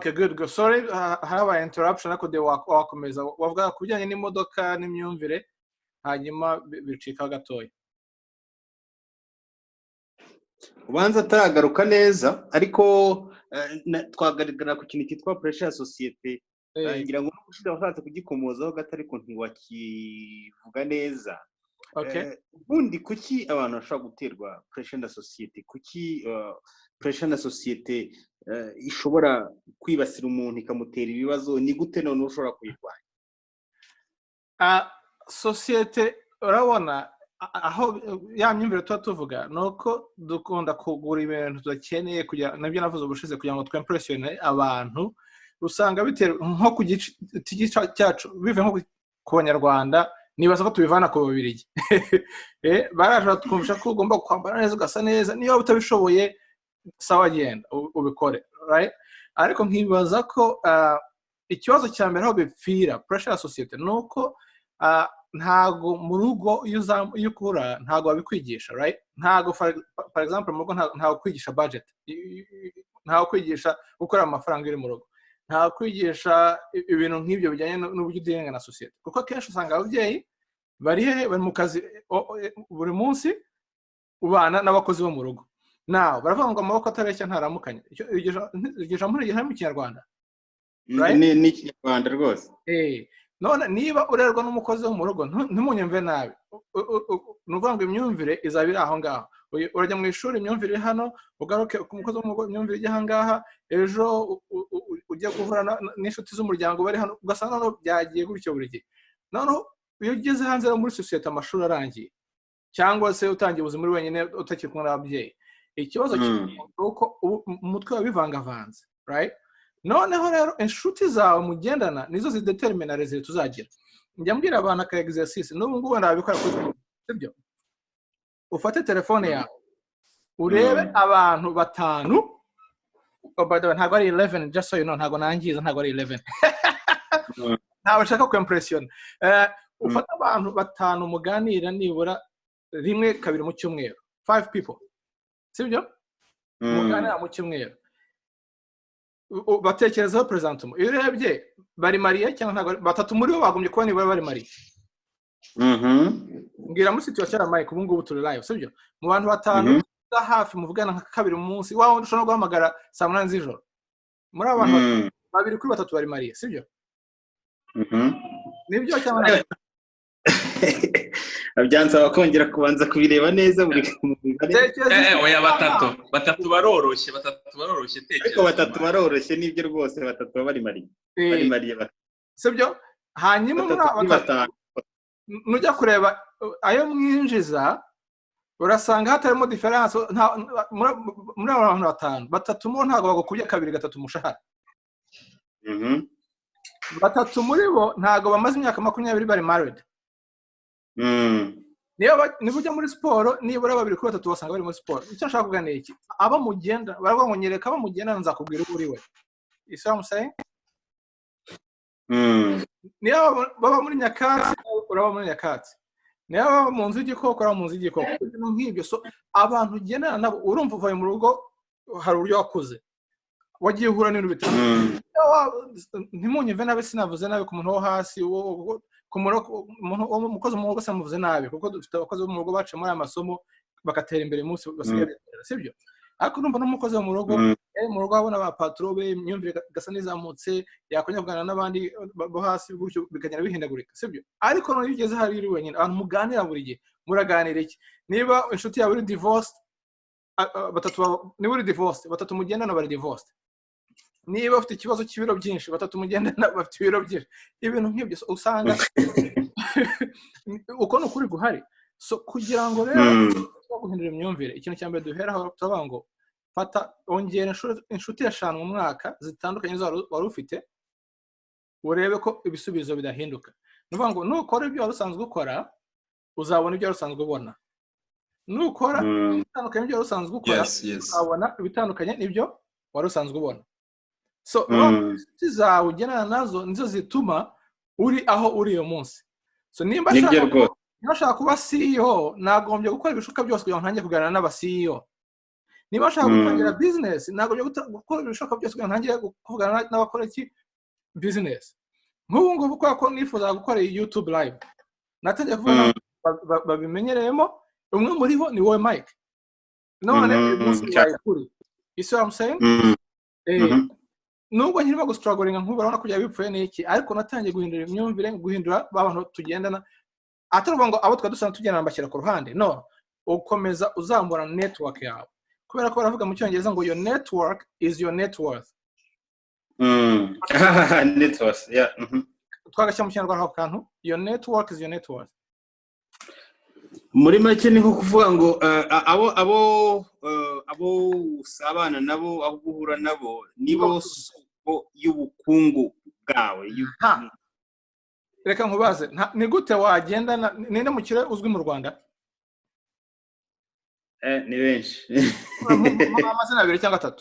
Okay, good. Sorry, habaye interruption ariko de wakomeza wavuga kubijyanye n'imodoka n'imyumvire hanyuma bicika gatoya. Ubanza ataragaruka neza ariko twagaragara ku kintu cyitwa pressure ya societe ngira ngo n'ushida washatse kugikomozaho gato ariko ntiwakivuga neza. Okay. Ubundi kuki abantu bashobora guterwa pressure na societe, kuki pressure na societe ishobora kwibasira umuntu ikamutera ibibazo, ni gute none ushobora kuyirwanya? Societe urabona aho ya myumvire tuvuga nuko dukunda kugura ibintu tudakeneye kugira nabyo navuze ubushize kugira ngo twimpressione abantu, usanga bitera nko ku gice cyacu bive nko ku Banyarwanda nibaza ko tubivana ku Babirigi. Baraje twumvisha ko ugomba kwambara neza ugasa neza, niyo utabishoboye sawa genda ubikore, right? Ariko nkibaza ko ikibazo cya mbere aho bipfira pressure ya societe nuko ntago mu rugo iyo ukura ntago babikwigisha, right? Ntago for example mu rugo ntago kwigisha budget, ntago kwigisha gukora amafaranga iri mu rugo, ntago kwigisha ibintu nk'ibyo bijyanye n'uburyo udenga na societe, kuko kenshi usanga ababyeyi bari mu kazi buri munsi ubana n'abakozi bo mu rugo. Now baravuga ngo amaboko atareshya ntaramukanya, iryo jambo rigira mu Kinyarwanda, right? Ni Kinyarwanda rwose. None niba urerwa n'umukozi wo mu rugo ntimunyumve nabi, nuvuga ngo imyumvire izabira aho ngaho. Urajya mu ishuri imyumvire hano, ugaruke ku mukozi wo mu rugo imyumvire ijya aha ngaha, ejo ujya guhura n'inshuti z'umuryango bari hano ugasanga no byagiye gutyo buri gihe. None iyo ugeze hanze muri societe amashuri arangiye cyangwa se utangiye ubuzima muri wenyine utakiri kumwe n'ababyeyi, ikibazo cy'uko umutwe wabivangavanze, right? Noneho rero inshuti zawe mugendana nizo zidetermina results tuzagira. Njya mbwira abantu aka exercise n'ubu ngubu ndabikora kuri sibyo. Ufate telefone yawe urebe abantu batanu, by the way ntago ari 11, just so you know, ntago nangiza, ntago ari 11. Ntawe shaka ku impression. Ufate abantu batanu muganira nibura rimwe kabiri mu cyumweru, 5 people, sibyo? Muganira mu cyumweru batekerezaho presentum, iyo urebye bari mariye cyangwa ntago batatu muri bo bagombye kuba nibura bari mariye. Ngira muri situation ya Mike ubu ngubu turi live, sibyo? Mu bantu batanu hafi muvugana nka kabiri mu munsi, wawe ushobora guhamagara saa 8 z'ijoro. Muri abantu babiri kuri batatu bari mariye, sibyo? Nibyo cyangwa abyansaba kongera kubanza kubireba neza buri oya batatu baroroshye tekereza ariko batatu baroroshye nibyo rwose, batatu bari mariye sibyo? Hanyuma muri batanu nujya kureba ayo mwinjiza urasanga hatarimo difference muri abantu batanu, batatu mo ntago bagukubye kabiri gatatu umushahara. Batatu muri bo ntago bamaze imyaka 20 bari married. Niba ujya muri siporo nibura babiri kuri batatu basanga bari muri siporo. Icyo nshaka kuganira iki, aba mugenda baravuga ngo nyereka aba mugenda nzakubwira uri we. Islam saying niba baba muri Nyakatsi uraba muri Nyakatsi, niba baba mu nzu y'igikoko uraba mu nzu y'igikoko, nk'ibyo. So abantu ugendana nabo urumva uvuye mu rugo hari uburyo wakuze wagiye uhura n'ibintu bitandukanye. Ntimunyumve nabi, sinavuze nabi ku muntu wo hasi, umukozi mu rugo samuvuze nabi, kuko dufite abakozi bo mu rugo baciye muri amasomo bakatera imbere munsi basigaye, sibyo? Ariko numva n'umukozi wo mu rugo mu rugo abona ba patron be imyumvire gasa nizamutse, yakonyavugana n'abandi bo hasi gutyo bikagenda bihindagurika, sibyo? Ariko no yigeze hari iri wenyine, abantu muganira buri gihe muraganira iki? Niba inshuti yawe uri divorced, niba uri divorced batatu mugendana bari divorced. Niba ufite ikibazo cy'ibiro byinshi batatu mugendana bafite ibiro byinshi. Ibintu nk'ibyo usanga uko n'ukuri guhari. So kugira ngo rero guhindura imyumvire, ikintu cya mbere duheraho turavuga ngo fata ongera inshuti eshanu mu mwaka zitandukanye wari ufite, urebe ko ibisubizo bidahinduka. Nuvuga ngo nukora ibyo wari usanzwe ukora uzabona ibyo wari usanzwe ubona, nukora ibitandukanye ibyo wari usanzwe ukora uzabona ibitandukanye n'ibyo wari usanzwe ubona. So inshuti zawe ugenana nazo nizo zituma uri aho uri uyu munsi. So nimba nashaka kuba CEO nagombye gukora ibishoboka byose kugira ngo ntange kuganira n'aba CEO. niba nshaka gutangira business ntabwo byo gukora ibishoboka byose kugira ngo ntangire kuvugana n'abakora iki business nk'ubu ngubu ko nifuza gukora iyi YouTube live natangiye kuvuga babimenyereyemo umwe muri bo ni wowe Mike none umunsi wawe kuri isi I'm saying nubwo nkirimo gustruggling nk'ubu kujya bipfuye n'iki ariko natangiye guhindura imyumvire guhindura abantu tugendana ataruvuga ngo abo twadusana tugendana bashyira ku ruhande no ukomeza uzambura network yawe kubera ko baravuga mu cyongereza ngo your network is your net worth net worth yeah twagashyira mu kinyarwanda aho kantu your network is your net worth muri make ni nko kuvuga ngo abo usabana nabo abo guhura nabo nibo soko y'ubukungu bwawe reka nkubaze ni gute wagenda ninde mukire uzwi mu Rwanda ni benshi amazina 2 cyangwa 3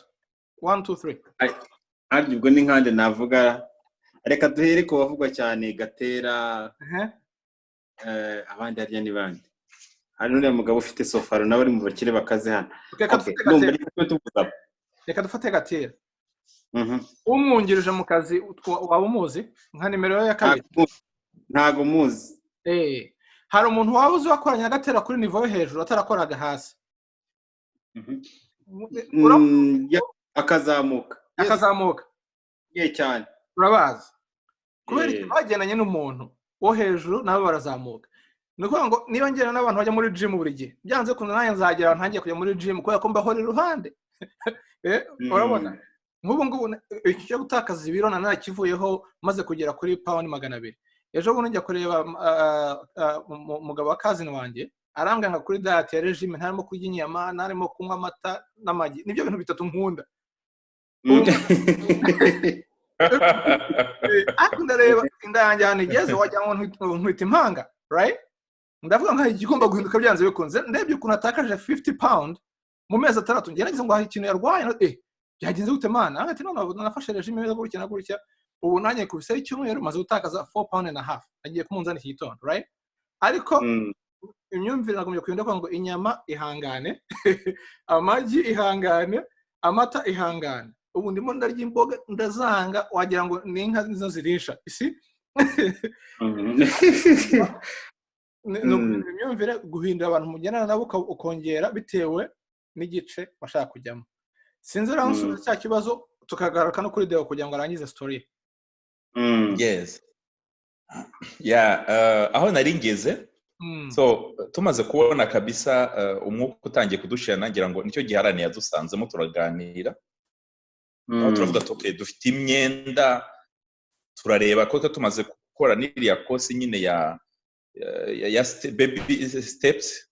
1 2 3 ariko ubwo ni nkande navuga reka duhere ko bavugwa cyane Gatera abandi arya ni bandi hano uriya mugabo ufite sofaro nawe ari mu bakire bakaze hano reka dufate Gatera umwungirije mu kazi waba umuzi nka nimero ya kabiri ntago muzi hari umuntu waba uzi wakoranye na Gatera kuri nivo yo hejuru atarakoraga hasi akazamuka ye cyane urabazi kubera bagenanye n'umuntu wo hejuru nabo barazamuka nuko ngo niba ngera n'abantu bajya muri gym buri gihe byanze kuno nanjye nzagera ntangiye kujya muri gym kubera ko mbahora iruhande urabona nk'ubu ngubu iki cyo gutakaza ibiro nanakivuyeho maze kugera kuri pound 200 ejo bundi njya kureba umugabo wa cousin wanjye arambwira kuri diet ya regime ntarimo kurya inyama ntarimo kunywa amata n'amagi nibyo bintu bitatu nkunda akunda reba indanjye hano igeze wajya ngo ntwita impanga right ndavuga nka igomba guhinduka byanze bikunze ndebye ukuntu atakaje 50 pound mu mezi 3 ngerageza ngo hari ikintu yarwaye byagenze gute mana ati none nafashe regime yo gutya na gutya ubu nanye kubise icyumweru maze gutakaza 4 pound and a half nagiye kumunzana iki gitondo right ariko imyumvire nagomye kuyinda ngo inyama ihangane amagi ihangane amata ihangane ubu ndimo ndarya imboga ndazanga wagira ngo ni inka nizo zirisha isi imyumvire guhindura abantu mugenana nabo ukongera bitewe n'igice bashaka kujyamo sinzi rero nsubiza cya kibazo tukagaruka no kuri Deo kugira ngo arangize story yes aho nari ngeze so tumaze kubona kabisa umwuka utangiye kudushira nagira ngo nicyo giharane yadusanzemo turaganira aho turavuga okay dufite imyenda turareba ko tumaze gukora n'iriya course nyine ya baby steps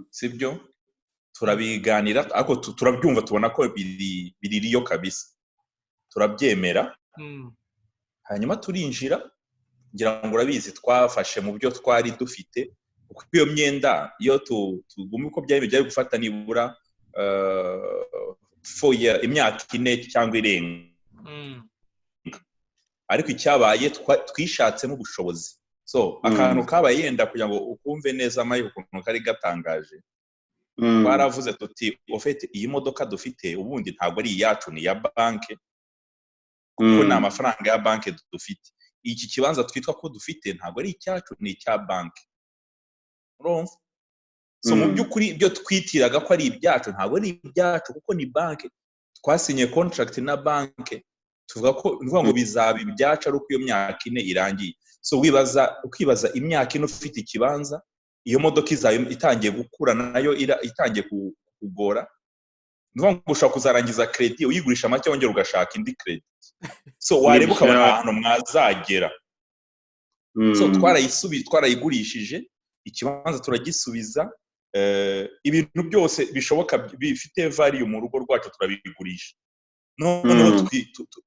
sibyo turabiganira ariko turabyumva tubona ko biririyo kabisa turabyemera hanyuma turinjira ngira ngo urabizi twafashe mu byo twari dufite kuko iyo myenda iyo tugumye uko byari gufata nibura imyaka 4 cyangwa irenga ariko icyabaye twishatsemo ubushobozi so akantu kabaye yenda kugira ngo ukumve neza amaye ukuntu kari gatangaje baravuze tuti ofete iyi modoka dufite ubundi ntabwo ari iyacu ni ya banke kuko ni amafaranga ya banke dufite iki kibanza twitwa ko dufite ntabwo ari icyacu ni icya banke urumva so mu by'ukuri ibyo twitiraga ko ari ibyacu ntabwo ari ibyacu kuko ni banke twasinye contract na banke tuvuga ko ngo bizaba ibyacu ari uko iyo myaka 4 irangiye so ukibaza imyaka 4 ufite ikibanza iyo modoka itangiye gukura nayo itangiye kugora ngo ushaka kuzarangiza credit uyigurisha make wongera ugashaka indi credit so wareba ukabona ahantu mwazagera so twarayigurishije ikibanza turagisubiza ibintu byose bishoboka bifite value mu rugo rwacu turabigurisha none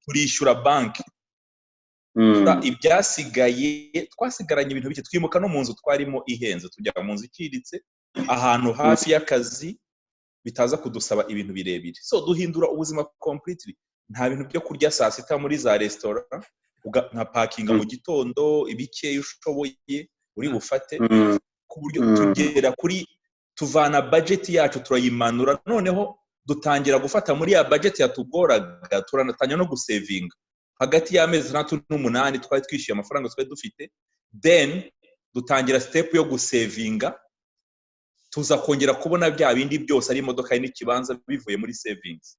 turishyura banki ibyasigaye twasigaranye ibintu bike twimuka no mu nzu twarimo ihenze tujya mu nzu iciriritse ahantu hafi y'akazi bitaza kudusaba ibintu birebire so duhindura ubuzima completely nta bintu byo kurya saa sita muri za restaurant nka parkinga mu gitondo ibikeye ushoboye uri bufate ku buryo tugera kuri tuvana budget yacu turayimanura noneho dutangira gufata muri ya budget yatugoraga turanatangira no gusevinga hagati y'amezi 6 n'umunani twari twishyuye amafaranga twari dufite then dutangira step yo gusevinga tuza kongera kubona bya bindi byose ari imodoka n'ikibanza bivuye muri savings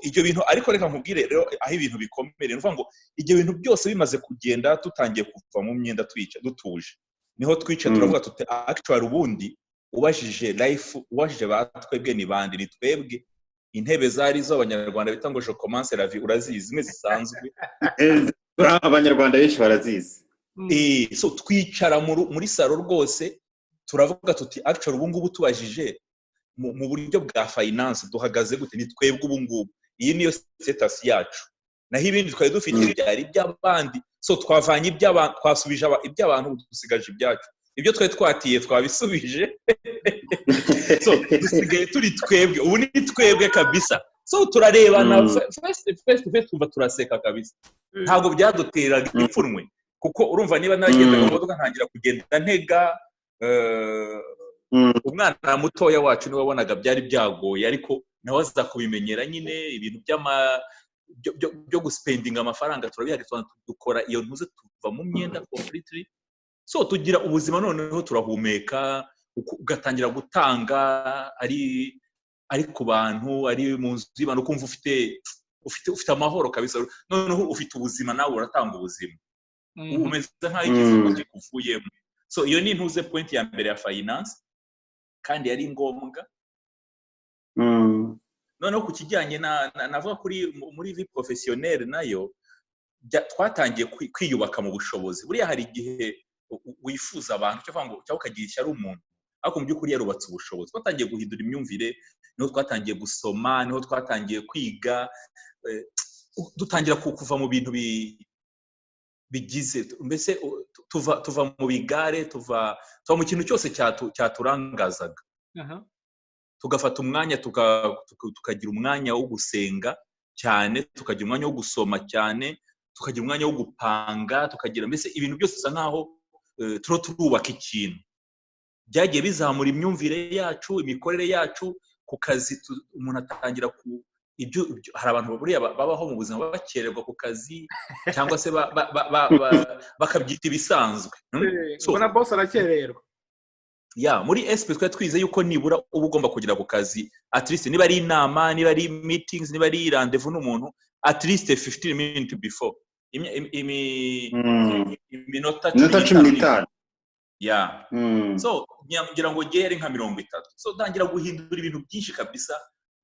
ibyo bintu ariko reka nkubwire rero aho ibintu bikomere nuvuga ngo ibyo bintu byose bimaze kugenda tutangiye kuva mu myenda twica dutuje niho twica turavuga tuti actually ubundi ubashije life ubashije batwebwe ni bandi ni twebwe intebe zari zo abanyarwanda bita ngo je commence la vie urazizi zimwe zisanzwe abanyarwanda benshi barazizi so twicara muri salo rwose turavuga tuti actually ubu ngubu tubajije mu buryo bwa finance duhagaze gute ni twebwe ubu ngubu iyi niyo status yacu naho ibindi twari dufite byari by'abandi so twavanye iby'abantu twasubije iby'abantu dusigaje ibyacu ibyo twari twatiye twabisubije so dusigaye turi twebwe ubu ni twebwe kabisa so turarebana face tuva turaseka kabisa ntabwo byaduteraga ipfunwe kuko urumva niba nagenda mu modoka ntangira kugenda ntega umwana mutoya wacu niwe wabonaga byari byagoye ariko nawe aza kubimenyera nyine ibintu byo guspendinga amafaranga turabihari dukora iyo ntuze tuva mu myenda completely so tugira ubuzima noneho turahumeka ugatangira gutanga ari ku bantu ari mu nzu y'abantu kumva ufite amahoro kabisa noneho ufite ubuzima nawe uratanga ubuzima umeze nk'aho ikivugo kikuvuyemo so iyo ni ntuze point ya mbere ya finance kandi yari ngombwa noneho ku kijyanye navuga muri vie professionnelle nayo twatangiye kwiyubaka mu bushobozi buriya hari igihe wifuza abantu cyangwa ukagira ishyari umuntu ariko mu by'ukuri yarubatse ubushobozi twatangiye guhindura imyumvire niho twatangiye gusoma niho twatangiye kwiga dutangira kuva mu bintu bigize mbese tuva mu bigare tuva mu kintu cyose cyaturangazaga tugafata umwanya tukagira umwanya wo gusenga cyane tukagira umwanya wo gusoma cyane tukagira umwanya wo gupanga tukagira mbese ibintu byose bisa nkaho turubaka ikintu byagiye bizamura imyumvire yacu imikorere yacu ku kazi umuntu atangira hari abantu buriya babaho mu buzima bakererwa ku kazi cyangwa se bakabyita ibisanzwe ubona boss arakererwa muri SP twari twize yuko nibura uba ugomba kugera ku kazi at least niba ari inama niba ari meetings niba ari rendezvous n'umuntu at least 15 minutes before iminota 15 so ngira ngo gere nka 30 so ndangira guhindura ibintu byinshi kabisa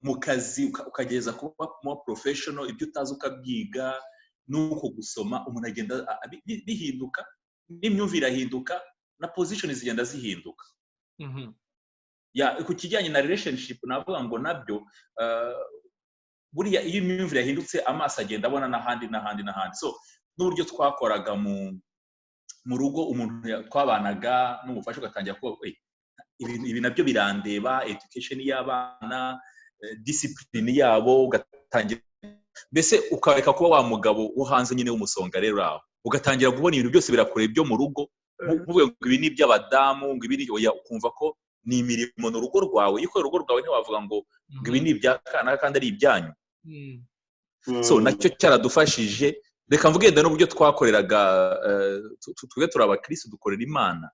mu kazi ukageza kuba more professional ibyo utazi ukabyiga nuko gusoma umuntu agenda bihinduka n'imyumvire ahinduka na position zigenda zihinduka ku kijyanye na relationship navuga ngo nabyo buriya iyo imyumvire yahindutse amaso agenda abona n'ahandi so n'uburyo twakoraga mu rugo umuntu twabanaga n'umufasha ugatangira kuba ibi nabyo birandeba education y'abana discipline yabo ugatangira mbese ukareka kuba wa mugabo wo hanze nyine w'umusonga rero aho ugatangira kubona ibintu byose birakoreye byo mu rugo uvuga ngo ibi ni iby'abadamu ngo ibi ni ukumva ko ni imirimo mu rugo rwawe iyo ukorera urugo rwawe ntiwavuga ngo ibi ni iby'akana kandi ari ibyanyu so nacyo cyaradufashije reka mvuge wenda n'uburyo twakoreraga twe turi abakristo dukorera Imana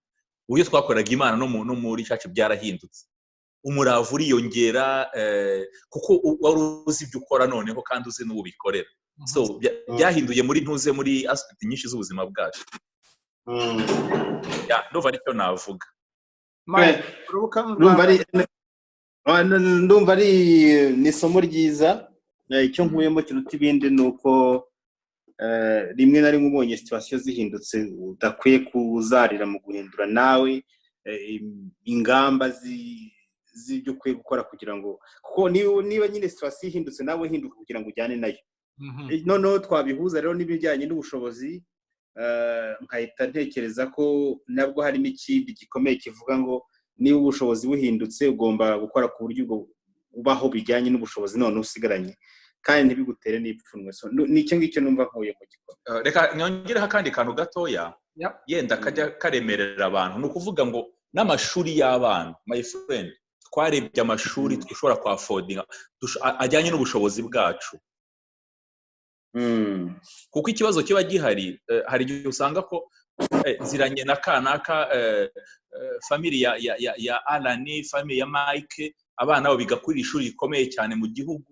uburyo twakoreraga Imana no muri church byarahindutse umurava uriyongera kuko wari uzi ibyo ukora noneho kandi uzi n'ubikorera so byahinduye muri aspect nyinshi z'ubuzima bwacu ndumva aricyo navuga ndumva ari n'isomo ryiza icyo nkuyemo kiruta ibindi ni uko rimwe na rimwe ubonye situation zihindutse udakwiye kuzarira mu guhindura nawe ingamba z'ibyo ukwiye gukora kugira ngo kuko niba nyine situation ihindutse nawe hinduka kugira ngo ujyane nayo noneho twabihuza rero n'ibijyanye n'ubushobozi nkahita ntekereza ko nabwo harimo ikindi gikomeye kivuga ngo niba ubushobozi buhindutse ugomba gukora ku buryo ubaho bijyanye n'ubushobozi none usigaranye kandi ntibigutere n'ipfunwe so nicyo ngicyo numva nkuye mu gikorwa reka nyongereho akandi kantu gatoya yenda kajya karemerera abantu ni ukuvuga ngo n'amashuri y'abana my friend twarebye amashuri dushobora kwafodinga ajyanye n'ubushobozi bwacu kuko ikibazo kiba gihari hari igihe usanga ko ziranye na kanaka family ya Alani family ya Mike abana bo biga kuri ishuri rikomeye cyane mu gihugu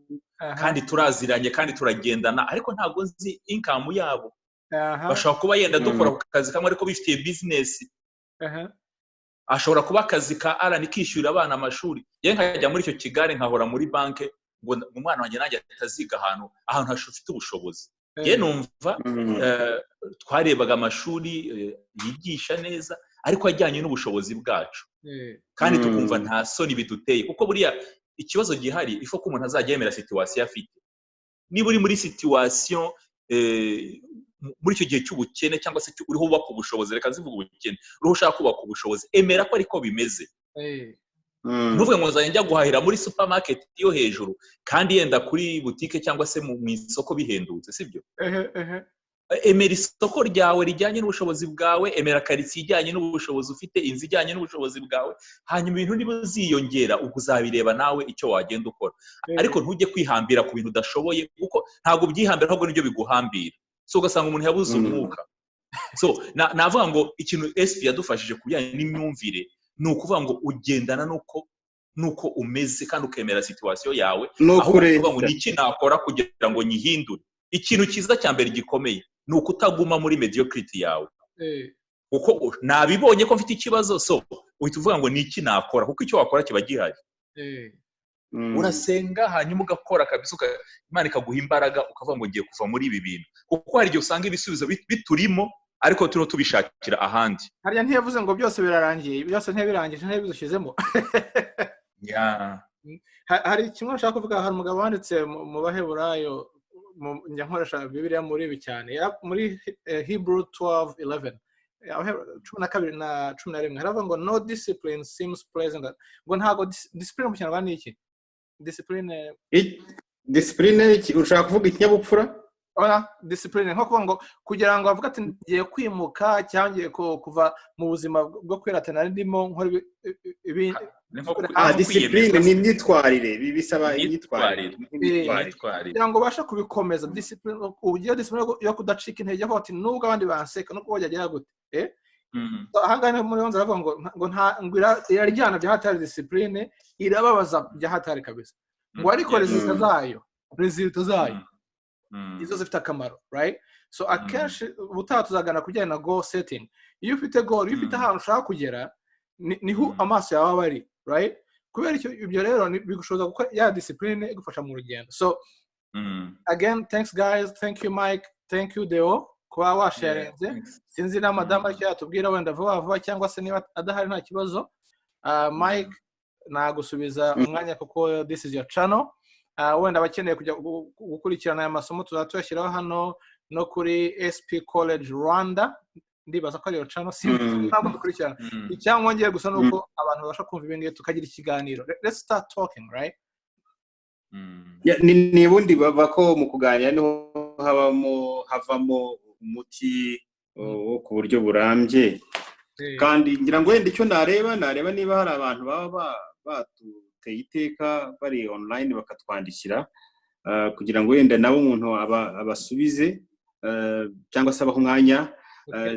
kandi turaziranye kandi turagendana ariko ntabwo nzi income yabo bashobora kuba yenda dukora ku kazi kamwe ariko bifitiye business ashobora kuba akazi ka Alani kishyura abana amashuri ye nkajya muri icyo Kigali nkahora muri banke ngo umwana wanjye nanjye ataziga ahantu hafite ubushobozi ye numva twarebaga amashuri yigisha neza ariko ajyanye n'ubushobozi bwacu kandi tukumva nta soni biduteye kuko buriya ikibazo gihari ifo ko umuntu azajya yemera situation afite niba uri muri situation muri icyo gihe cy'ubukene cyangwa se uriho ubaka ubushobozi reka zivuga ubukene uriho ushaka kubaka ubushobozi emera ko ariko bimeze ntuvuge ngo nzajya njya guhahira muri supermarket yo hejuru kandi yenda kuri butike cyangwa se mu isoko bihendutse sibyo emera isoko ryawe rijyanye n'ubushobozi bwawe emera karitsiye ijyanye n'ubushobozi ufite inzu ijyanye n'ubushobozi bwawe hanyuma ibintu niba uziyongera ubwo uzabireba nawe icyo wagenda ukora ariko ntujye kwihambira ku bintu udashoboye kuko ntabwo byihambira ahubwo nibyo biguhambira so ugasanga umuntu yabuze umwuka so navuga ngo ikintu SP yadufashije kubijyanye n'imyumvire ni ukuvuga ngo ugendana nuko umeze kandi ukemera situation yawe aho uvuga ngo niki nakora kugira ngo nyihindure ikintu cyiza cya mbere gikomeye ni ukutaguma muri mediocrity yawe kuko nabibonye ko mfite ikibazo so uhita uvuga ngo niki nakora kuko icyo wakora kiba gihari urasenga hanyuma ugakora kabisa Imana ikaguha imbaraga ukavuga ngo ngiye kuva muri ibi bintu kuko hari igihe usanga ibisubizo biturimo ariko turimo tubishakira ahandi hariya ntiyavuze ngo byose birarangiye byose ntibirangije ntibizushyizemo hari kimwe ushaka kuvuga hari umugabo wanditse mu Baheburayo njya nkoresha Bibiliya muri ibi cyane muri Hebrew 12:11 12 na 11 haravuga ngo no discipline seems pleasant ngo ntago discipline mu Kinyarwanda ni iki discipline ushaka kuvuga ikinyabupfura discipline nko kuvuga ngo kugira ngo avuga ati ngiye kwimuka cyangwa ngiye kuva mu buzima bwo kwiratana ndimo nkora discipline ni imyitwarire bisaba imyitwarire kugira ngo ubashe kubikomeza discipline ugiye discipline yo kudacika intege aho ati nubwo abandi banseka no kuba yagera gute ahangane muri yonza aravuga ngo nta ngwira iraryana bya hatari discipline irababaza bya hatari kabisa ngo ariko resulta zayo izo zifite akamaro right so akenshi ubutaha tuzagana kujyana na goal setting iyo ufite goal iyo ufite ahantu ushaka kugera niho amaso yawe bari right kubera ibyo rero bigushoboza kuko ya discipline igufasha mu rugendo so again thanks guys thank you Mike thank you Deo kuba washarinze sinzi na madame ariko yatubwira wenda vuba cyangwa se niba adahari nta kibazo Mike nagusubiza umwanya kuko this is your channel wenda abakeneye kujya gukurikirana aya masomo tuzatuyashyiraho hano no kuri SP College Rwanda ndibaza ko ari yo channel ntabwo dukurikirana icyangwa ngiye gusa nuko abantu babasha kumva ibintu tukagira ikiganiro let's start talking right ni bundi bava ko mu kuganira niho havamo umuti wo ku buryo burambye kandi ngira ngo wenda icyo nareba niba hari abantu baba batuteye iteka bari online bakatwandikira kugira ngo wenda nabo umuntu abasubize cyangwa se abaho umwanya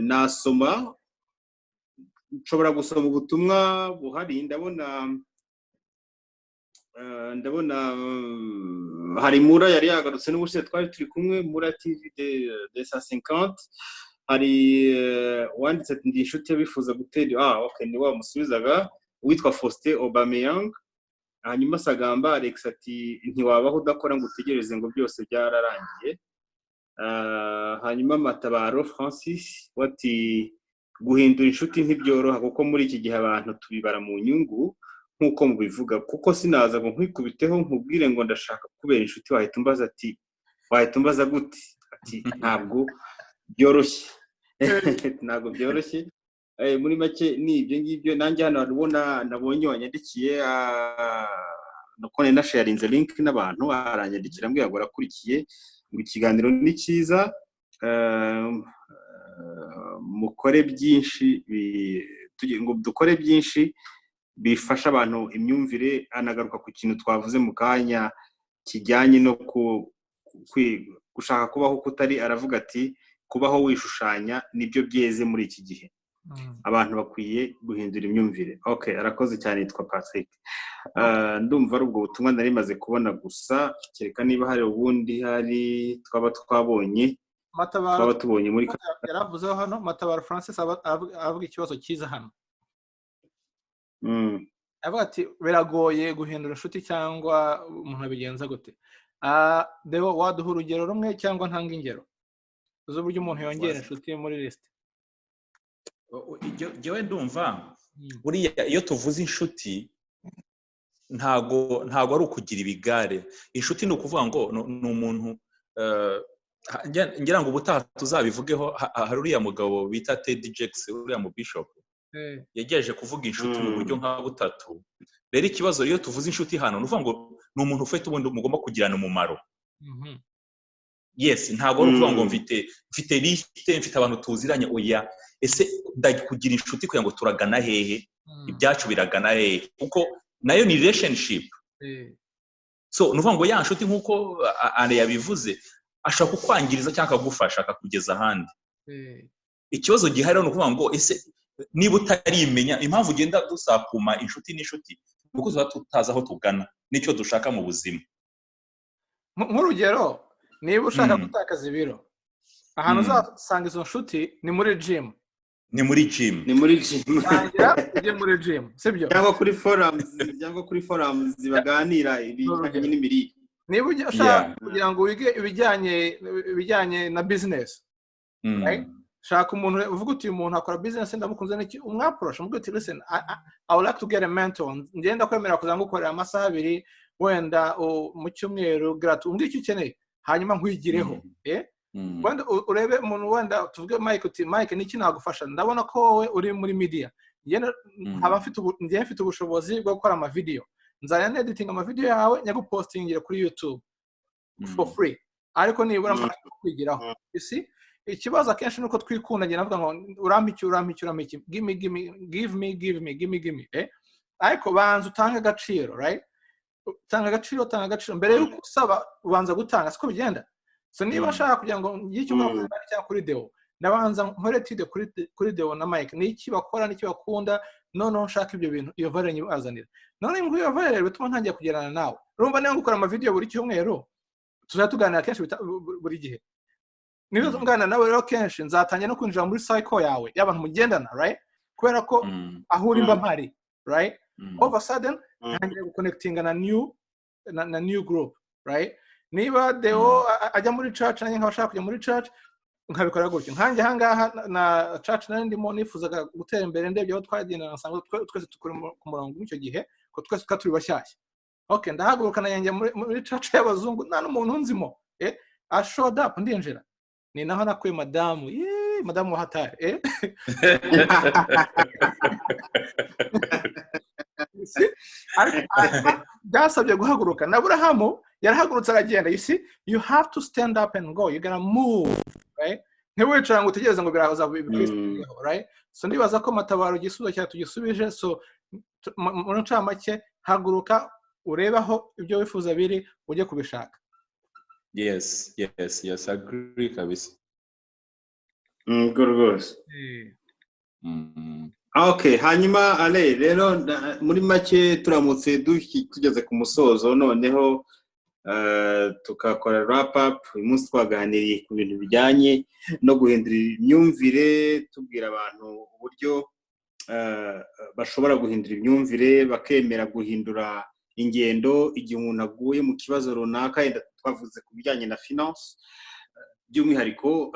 nasoma nshobora gusoma ubutumwa buhari ndabona hari Mura yari yagarutse n'ubushe twari turi kumwe Mura TV de 150 hari wanditse ati ndi inshuti bifuza gutera okay ni wa musubizaga witwa Faustin Aubameyang hanyuma Sagamba Alex ati ntiwabaho udakora ngo utegereze ngo byose byararangiye hanyuma Matabaro Francis wati guhindura inshuti ntibyoroha kuko muri iki gihe abantu tubibara mu nyungu nkuko mubivuga kuko sinaza ngo nkwikubiteho nkubwire ngo ndashaka kubera inshuti wahita umbaza gute ati ntabwo byoroshye ntabwo byoroshye muri make ni ibyo ngibyo nanjye hano nabonye wanyandikiye nokone na sharinze link n'abantu aranyandikira mbwe yagora kurikiye ngo ikiganiro ni cyiza mukore byinshi ngo dukore byinshi bifasha abantu imyumvire. Anagaruka ku kintu twavuze mu kanya kijyanye no gushaka kubaho kutari, aravuga ati kubaho wishushanya nibyo byeze muri iki gihe, abantu bakwiye guhindura imyumvire. Okay, arakoze cyane, yitwa Patrick. Ndumva ari ubwo butumwa nari maze kubona gusa, kereka niba hari ubundi hari twaba tubonye muri yaravuzeho hano. Matabaro Francis avuga ikibazo cyiza hano, avuga ati biragoye guhindura inshuti cyangwa umuntu abigenza gute. Deo, waduha urugero rumwe cyangwa ntanga ingero z'uburyo umuntu yongera inshuti muri list? Jyewe ndumva buriya iyo tuvuze inshuti ntago ari ukugira ibigare. Inshuti ni ukuvuga ngo ni umuntu, ngira ngo ubutaha tuzabivugeho. Hari uriya mugabo bita Ted Jakes, uriya mu bishop, yagejeje kuvuga inshuti mu buryo nka butatu. Rero ikibazo iyo tuvuze inshuti hano nuvuga ngo ni umuntu ufite ubundi mugomba kugirana umumaro. Yes, ntago ari ukuvuga ngo mfite liste, mfite abantu tuziranye. Oya, ese ndakugira inshuti kugira ngo turagana hehe, ibyacu biragana hehe, kuko nayo ni relationship. So nuvuga ngo ya nshuti nkuko ane yabivuze, ashaka kukwangiriza cyangwa akagufasha akakugeza ahandi. Ikibazo gihari no kuvuga ngo ese niba utarimenya impamvu ugenda dusakuma inshuti n'inshuti, nuko tuba tutazi aho tugana nicyo dushaka mu buzima. Nk'urugero, niba ushaka gutakaza ibiro, ahantu uzasanga izo nshuti ni muri gym. Tangira ujye muri gym, sibyo? Cyangwa kuri forums baganira ibijyanye n'imirire. Niba ushaka kugira ngo wige ibijyanye na business, right? Shaka umuntu uvuga uti umuntu akora business ndamukunze n'iki, umwaprosha mugo uti listen, I would like to get a mentor. Ngenda kwemera kuzanga gukorera amasaha 2 wenda mu cyumweru gratu, umbwira icyo ukeneye hanyuma nkwigireho. Wenda urebe umuntu wenda tuvuge Mike uti Mike niki nagufasha, ndabona ko wowe uri muri media, ngiye mfite ubushobozi bwo gukora ama video, nzajya editing ama video yawe nyagupostingira kuri YouTube for free, ariko nibura mfasha kwigiraho. You see, ikibazo akenshi nuko twikunda nge navuga ngo uramiki, give me, ariko banza utanga agaciro, right? Tanga agaciro mbere yuko usaba, ubanza gutanga, siko bigenda. So niba ashaka kugira ngo ngire icyo nkora cyangwa kuri Deo, ndabanza nkore tide kuri Deo na Mike, niki bakora niki bakunda, none nshaka ibyo bintu, iyo value nyibazanira. None ngo iyo value bituma ntangiye kugerana nawe. Urumva niyo gukora ama video buri cyumweru, tuzatuganira kenshi buri gihe. Niba tungana nawe rero kenshi nzatangira no kwinjira muri cycle yawe y'abantu mugendana, right? Kubera ko aho uri mba mpari, right? All of a sudden ntangiye guconnectinga na new group, right? Niba Deo ajya muri church nanjye nkabashaka kujya muri church, nkabikora gutyo. Nkanjye hangaha na church nari ndimo nifuzaga gutera imbere, ndebye aho twagendana nsanga twese tukuri ku murongo n'icyo gihe ko twese turi bashyashya. Okay, ndahaguruka nanjye muri church y'abazungu, nta n'umuntu nzimo. I showed up, ndinjira. Ni naho nakuye madamu wa hatari. Byasabye guhaguruka. Na Aburahamu yarahagurutse aragenda. You see, you have to stand up and go. You're gonna move, right? Ntiwicara ngo utegereze ngo biraza right? So ndibaza ko Matabaro igisubizo cyacu tugisubije. So mu ncamake, haguruka urebaho ibyo wifuza biri, ujye kubishaka. Yes, agree kabisa. Good rwose. Okay, hanyuma ale rero muri make turamutse tugeze ku musozo, noneho tukakora wrap up. Uyu munsi twaganiriye ku bintu bijyanye no guhindura imyumvire, tubwira abantu uburyo bashobora guhindura imyumvire, bakemera guhindura ingendo igihe umuntu aguye mu kibazo runaka. Twavuze ku bijyanye na finance, by'umwihariko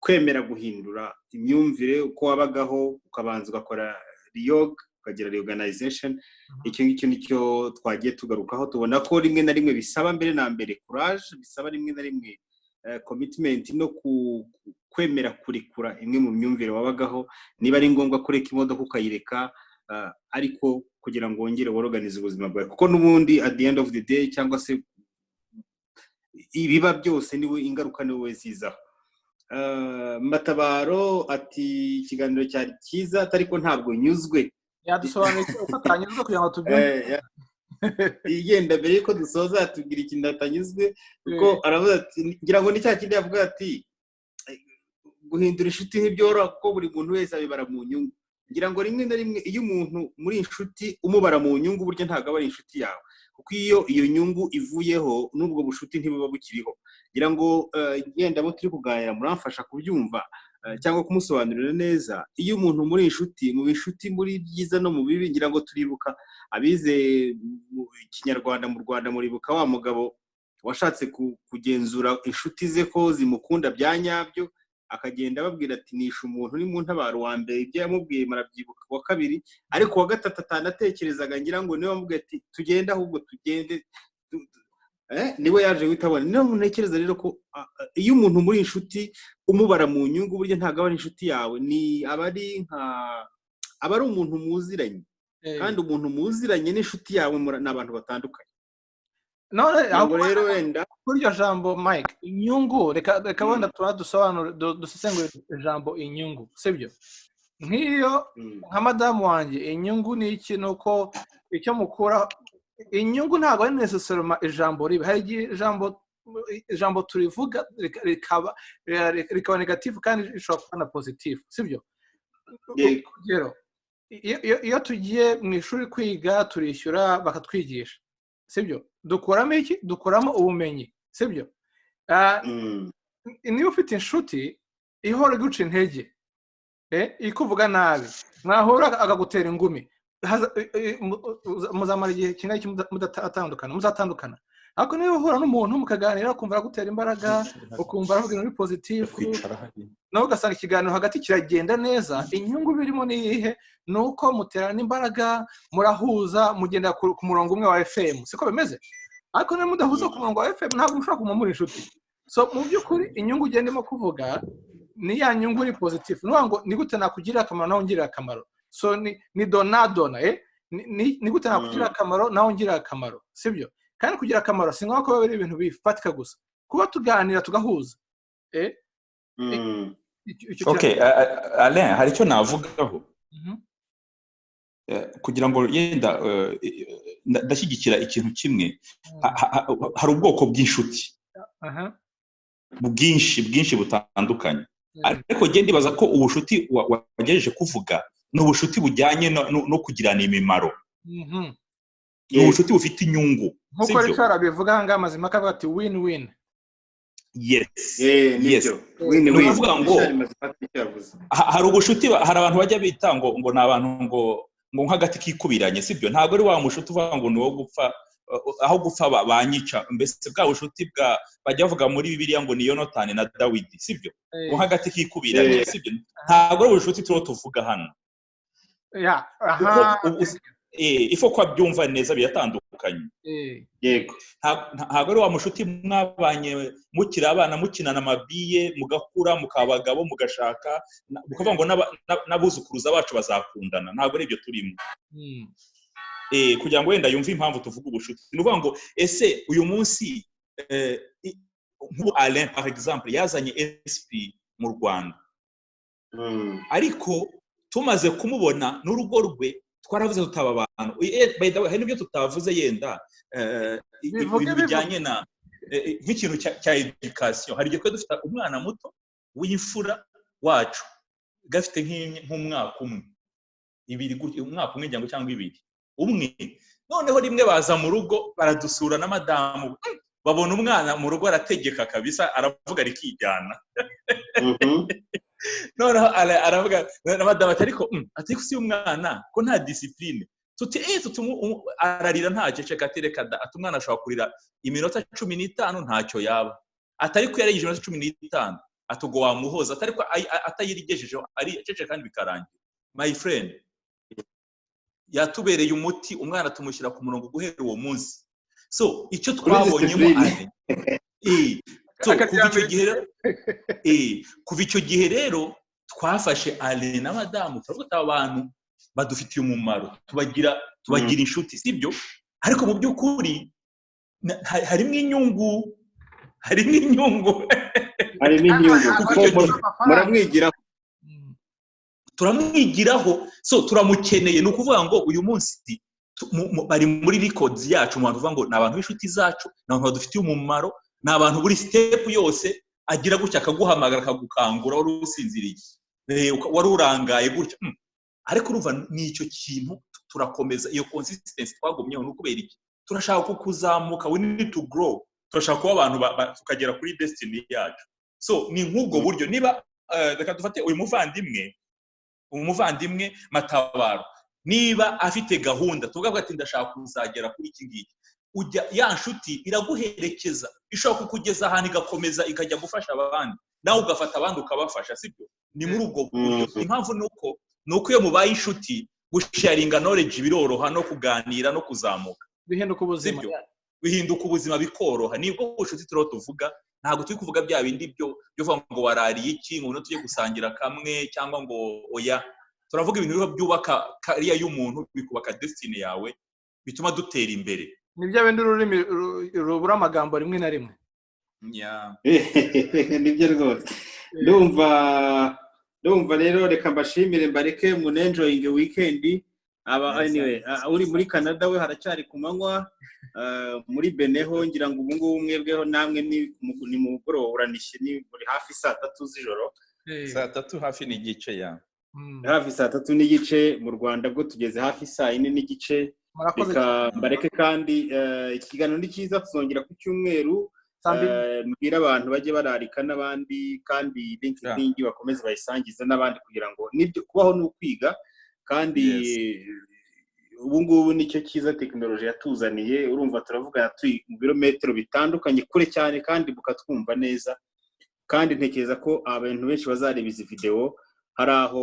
kwemera guhindura imyumvire uko wabagaho, ukabanza ugakora reorg, ukagira reorganization. Icyo ngicyo nicyo twagiye tugarukaho, tubona ko rimwe na rimwe bisaba mbere na mbere courage, bisaba rimwe na rimwe commitment no kwemera kurikura imwe mu myumvire wabagaho. Niba ari ngombwa kureka imodoka ukayireka, ariko kugira ngo wongere worganize ubuzima bwawe, kuko n'ubundi at the end of the day cyangwa se ibiba byose niwe ingaruka niwe zizaho. Matabaro ati ikiganiro cyari cyiza ariko ntabwo nyuzwe. Yadusobanuriye uko atanyuzwe kugira ngo tubyumve. Igenda mbere yuko dusoza atubwira ikintu atanyuzwe kuko aravuga ati ngira ngo ni cya kindi yavuga ati guhindura inshuti ntibyoroha kuko buri muntu wese abibara mu nyungu. Ngira ngo rimwe na rimwe iyo umuntu muri inshuti umubara mu nyungu buryo ntabwo aba ari inshuti yawe kuko iyo nyungu ivuyeho n'ubwo bushuti ntibuba bukiriho. Ngira ngo yenda abo turi kuganira muramfasha kubyumva cyangwa kumusobanurira neza. Iyo umuntu muri inshuti mu bishuti muri byiza no mu bibi, ngira ngo turibuka abize ikinyarwanda mu Rwanda muribuka wa mugabo washatse kugenzura inshuti ze ko zimukunda bya nyabyo, akagenda ababwira ati nisha umuntu ni mu ntabaro wa mbere ibyo yamubwiye marabyibuka wa kabiri, ariko wa gatatu atanatekerezaga ngira ngo niwe amubwiye ati tugende ahubwo tugende, niwe yaje witabona. Niyo ntekereza rero ko iyo umuntu muri inshuti umubara mu nyungu buryo ntabwo ari inshuti yawe, ni aba ari umuntu muziranye, kandi umuntu muziranye n'inshuti yawe n'abantu batandukanye. None aho rero wenda kuri iryo jambo Mike inyungu reka wenda dusobanure dusesengure ijambo inyungu, sibyo? Nk'iyo nka madamu wanjye inyungu ni iki? Nuko icyo mukura inyungu ntabwo ari necessarily ijambo ribi. Hari ijambo turivuga rikaba negative kandi rishobora kuba na positive, sibyo? Rero iyo tugiye mu ishuri kwiga turishyura bakatwigisha, sibyo? Dukuramo iki? Dukuramo ubumenyi, sibyo? Niba ufite inshuti ihora guca intege, ikuvuga nabi, mwahura akagutera ingumi, muzamara igihe kinini muzatandukana. Ariko niba uhura n'umuntu mukaganira ukumva aragutera imbaraga, ukumva aravuga ibintu positive, nawe ugasanga ikiganiro hagati kiragenda neza, inyungu birimo ni iyihe? Ni uko muterana imbaraga, murahuza, mugenda ku murongo umwe wa FM, siko bimeze? Ariko niba mudahuza ku murongo wa FM ntabwo mushobora kuguma muri inshuti. So mu by'ukuri inyungu ugendemo kuvuga ni ya nyungu iri positive, nuvuga ngo ni gute nakugirira akamaro nawe ungirira akamaro. So ni donadona, ni gute nakugirira akamaro nawe ungirira akamaro, sibyo? Kandi kugira akamaro si ngombwa ko biba ari ibintu bifatika gusa, kuba tuganira tugahuza. Okay, Alain, hari icyo navugaho kugira ngo yenda ndashyigikira ikintu kimwe. Hari ubwoko bw'inshuti bwinshi butandukanye, ariko genda ibaza ko ubushuti wagejeje kuvuga ni ubushuti bujyanye no kugirana imimaro, ni ubushuti bufite inyungu. Nkuko Richard abivuga ngo amazima akavuga ati win-win. Yes. Win-win. Uvuga ngo hari ubushuti, hari abantu bajya bita ngo ni abantu ngo nk'agati kikubiranye, sibyo? Ntabwo ari wa mushuti uvuga ngo ni wo gupfa, aho gupfa banyica. Mbese bwa bushuti bajya bavuga muri Bibiliya ngo ni Yonatani na Dawidi, sibyo? Ngo nk'agati kikubiranye, sibyo? Ntabwo ari ubushuti tuvuga hano. Ifo kwa byumva neza biratandukanye. Yego. Ntabwo ari wa mushuti mwabanye mukira abana mukinana amabiye mugakura mukabagabo mugashaka mukavuga ngo nabuzukuruza bacu bazakundana. Ntabwo ari ibyo turimo. Kugira ngo wenda yumve impamvu tuvuga ubushuti. Nuvuga ngo ese uyu munsi nk'ubu Alain par exemple yazanye SP mu Rwanda. Ariko tumaze kumubona n'urugo rwe twaravuze tutaba abantu. By the way, hari n'ibyo tutavuze yenda ibintu bijyanye na nk'ikintu cya education. Hari igihe dufite umwana muto w'imfura wacu gafite nk'umwaka umwe ibiri, umwaka umwe cyangwa ibiri umwe, noneho rimwe baza mu rugo baradusura na madamu, babona umwana mu rugo arategeka kabisa, aravuga rikijyana. Noneho aravuga na madamu ariko si umwana ko nta discipline. Ararira nta ceceka atereka ati umwana ashobora kurira iminota 15 ntacyo yaba, atari ko yaregeje iminota 15 atugo wamuhoza, atari ko atayirigejeje ari ceceka kandi bikarangira. My friend, yatubereye umuti, umwana tumushyira ku murongo guhera uwo munsi. So icyo twabonyemo kuva icyo gihe rero twafashe Alain na madamu turavuga abantu badufitiye umumaro, tubagira inshuti, sibyo? Ariko mu by'ukuri harimo inyungu harimo inyungu kuko muramwigiraho turamwigiraho so turamukeneye ni ukuvuga ngo uyu munsi bari muri records yacu mu bantu uvuga ngo ni abantu b'inshuti zacu ni abantu badufitiye umumaro ni abantu buri step yose agira gutya akaguhamagara akagukangura wari usinziriye wari urangaye gutya ariko urumva ni icyo kintu turakomeza iyo consistency twagumyeho no kubera iki turashaka kuzamuka we need to grow turashaka kuba abantu tukagera kuri destiny yacu so ni nk'ubwo buryo niba reka dufate uyu muvandimwe Matabaro niba afite gahunda tuvuga ati ndashaka kuzagera kuri iki ngiki ujya ya nshuti iraguherekeza ishobora kukugeza ahantu igakomeza ikajya gufasha abandi nawe ugafata abandi ukabafasha sibyo ni muri ubwo buryo impamvu nuko iyo mubaye inshuti gusharinga knowledge biroroha no kuganira no kuzamuka bihinduka ubuzima bikoroha nibwo bushuti turo tuvuga ntabwo turi kuvuga bya bindi byo vuga ngo warariye iki ngo tujye gusangira kamwe cyangwa ngo oya turavuga ibintu byubaka kariya y'umuntu bikubaka destiny yawe bituma dutera imbere nibyo bindi ururimi rubura amagambo rimwe na rimwe nibyo rwose ndumva rero reka mbashimire mbareke munenjoyinge weekend anyway uri muri Canada we haracyari ku manywa muri Beneho ngira ngo ubu ngubu mwebweho namwe ni mu mugoroba uranishe ni muri hafi 3:00 z'ijoro 3:00 hafi n'igice hafi 3:00 n'igice mu Rwanda bwo tugeze hafi 4:00 n'igice reka mbareke kandi ikiganiro ni cyiza tuzongera ku cyumweru mbwira abantu bajye bararika n'abandi kandi LinkedIn bakomeze bayisangiza n'abandi kugira ngo nibyo kubaho n'ukwiga kandi ubu ngubu nicyo cyiza tekinoloji yatuzaniye urumva turavugana turi mu birometero bitandukanye kure cyane kandi bukatwumva neza kandi ntekereza ko abantu benshi bazareba izi video hari aho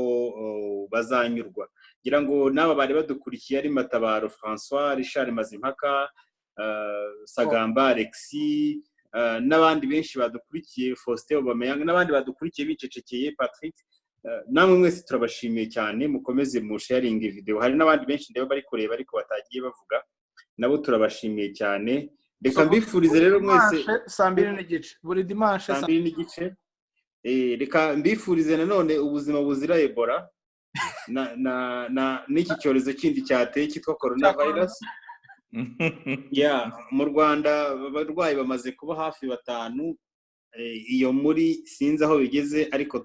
bazanyurwa ngira ngo n'aba bari badukurikiye ari Matabaro François Richard Mazimpaka Sagamba Alexis n'abandi benshi badukurikiye Faustin Obameyang n'abandi badukurikiye bicecekeye Patrick namwe mwese turabashimiye cyane mukomeze mu sharing video hari n'abandi benshi ndeba bari kureba ariko batagiye bavuga nabo turabashimiye cyane reka mbifurize rero mwese 2:30 buri dimanche 2:30 reka mbifurize nanone ubuzima buzira Ebola na n'iki cyorezo kindi cyateye cyitwa coronavirus mu Rwanda abarwayi bamaze kuba hafi 5 iyo muri sinzi aho bigeze ariko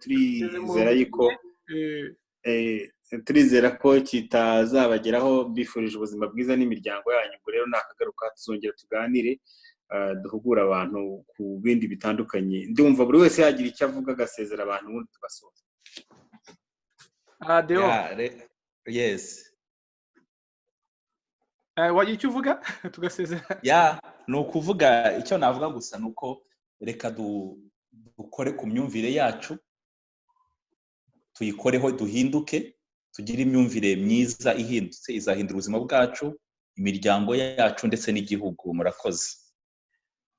turizera ko kitazabageraho bifurije ubuzima bwiza n'imiryango yanyu ubwo rero nakagaruka tuzongera tuganire duhugura abantu ku bindi bitandukanye ndumva buri wese yagira icyo avuga agasezera abantu ubundi tugasoza yes wagiye icyo uvuga tugasezera ni ukuvuga icyo navuga gusa ni uko reka dukore ku myumvire yacu tuyikoreho duhinduke tugire imyumvire myiza ihindutse izahindura ubuzima bwacu imiryango yacu ndetse n'igihugu murakoze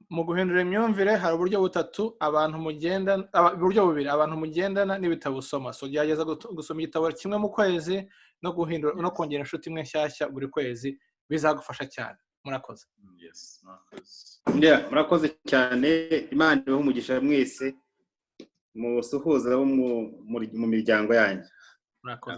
mu guhindura imyumvire hari uburyo butatu abantu bubiri abantu mugendana n'ibitabo usoma so gerageza gusoma igitabo kimwe mu kwezi no guhindura no kongera inshuti imwe nshyashya buri kwezi bizagufasha cyane murakoze murakoze cyane Imana ibahe umugisha mwese musuhuza mu miryango yanyu murakoze